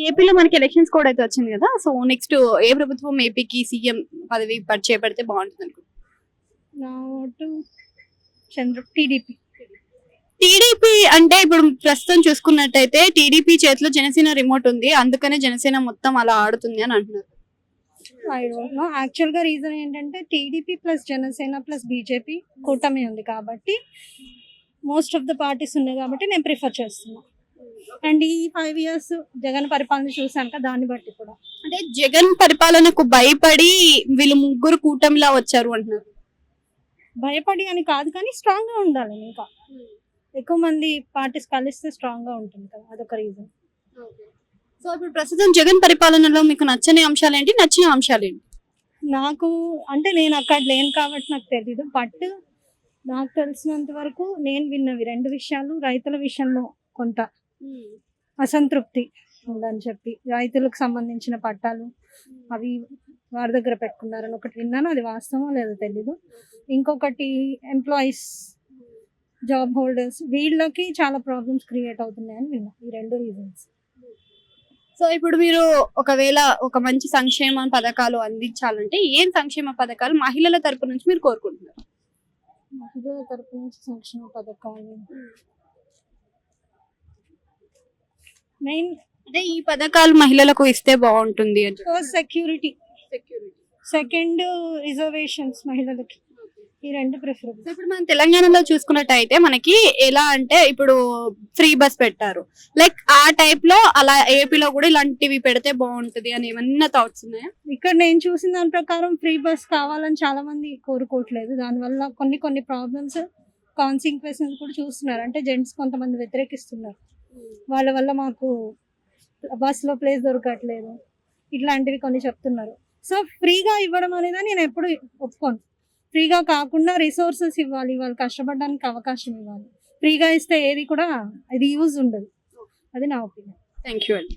ఏపీలో మనకి ఎలక్షన్స్ కూడా అయితే వచ్చింది కదా, సో నెక్స్ట్ ఏ ప్రభుత్వం ఏపీకి సీఎం పదవి చేపడితే బాగుంటుంది అనుకుంటున్నారు? నా ఓటు టీడీపీ. టీడీపీ అంటే ఇప్పుడు ప్రస్తుతం చూసుకున్నట్టయితే టీడీపీ చేతిలో జనసేన రిమోట్ ఉంది, అందుకనే జనసేన మొత్తం అలా ఆడుతుంది అని అంటున్నారు. ఐ డోంట్ నో యాక్చువల్ గా రీజన్ ఏంటంటే TDP plus Janasena plus BJP కూటమి ఉంది కాబట్టి మోస్ట్ ఆఫ్ ద పార్టీస్ ఉన్నాయి కాబట్టి నేను ప్రిఫర్ చేస్తున్నా. అండ్ ఈ 5 years జగన్ పరిపాలన చూసాక దాన్ని బట్టి కూడా అంటే జగన్ పరిపాలనకు భయపడి వీళ్ళు ముగ్గురు కూటమిలా వచ్చారు అంటున్నారు. భయపడి అని కాదు కానీ స్ట్రాంగ్ గా ఉండాలి. ఇంకా ఎక్కువ మంది పార్టీస్ కలిస్తే స్ట్రాంగ్ గా ఉంటుంది కదా, అదొక రీజన్. సో ఇప్పుడు ప్రస్తుతం జగన్ పరిపాలనలో మీకు నచ్చని అంశాలు ఏంటి, నచ్చిన అంశాలు ఏంటి? నాకు అంటే నేను అక్కడ లేను కాబట్టి నాకు తెలీదు, బట్ నాకు తెలిసినంత వరకు నేను విన్నవి 2 విషయాలు. రైతుల విషయంలో కొంత అసంతృప్తి ఉందని చెప్పి, రైతులకు సంబంధించిన పట్టాలు అవి వారి దగ్గర పెట్టుకున్నారని ఒకటి విన్నాను, అది వాస్తవం లేదో తెలీదు. ఇంకొకటి ఎంప్లాయీస్, జాబ్ హోల్డర్స్, వీళ్ళకి చాలా ప్రాబ్లమ్స్ క్రియేట్ అవుతున్నాయని విన్నా. ఈ 2 రీజన్స్. సో ఇప్పుడు మీరు ఒకవేళ ఒక మంచి సంక్షేమ పథకాలు అందించాలంటే ఏం సంక్షేమ పథకాలు మహిళల తరపు నుంచి మీరు కోరుకుంటున్నారు? మహిళల తరపు నుంచి సంక్షేమ పథకాలు మెయిన్ అంటే ఈ పథకాలు మహిళలకు ఇస్తే బాగుంటుంది అని ఫస్ట్ సెక్యూరిటీ, సెకండ్ రిజర్వేషన్స్ మహిళలకి, ఈ 2 ప్రిఫరబుల్. సో ఇప్పుడు మనం తెలంగాణలో చూసుకున్నట్టయితే మనకి ఎలా అంటే ఇప్పుడు ఫ్రీ బస్ పెట్టారు, లైక్ ఆ టైప్ లో అలా ఏపీలో కూడా ఇలాంటివి పెడితే బాగుంటది అని ఏమన్నా థాట్స్ ఉన్నాయా? ఇక్కడ నేను చూసిన దాని ప్రకారం ఫ్రీ బస్ కావాలని చాలా మంది కోరుకోవట్లేదు. దానివల్ల కొన్ని ప్రాబ్లమ్స్, కాన్సిక్వెన్సెస్ కూడా చూస్తున్నారు. అంటే జెంట్స్ కొంతమంది వ్యతిరేకిస్తున్నారు, వాళ్ళ వల్ల మాకు బస్సులో ప్లేస్ దొరకట్లేదు, ఇట్లాంటివి కొన్ని చెప్తున్నారు. సో ఫ్రీగా ఇవ్వడం అనేది నేను ఎప్పుడు ఒప్పుకోను. ఫ్రీగా కాకుండా రిసోర్సెస్ ఇవ్వాలి, వాళ్ళు కష్టపడడానికి అవకాశం ఇవ్వాలి. ఫ్రీగా ఇస్తే ఏది కూడా అది యూజ్ ఉండదు. అది నా ఒపీనియన్. థ్యాంక్ యూ అండి.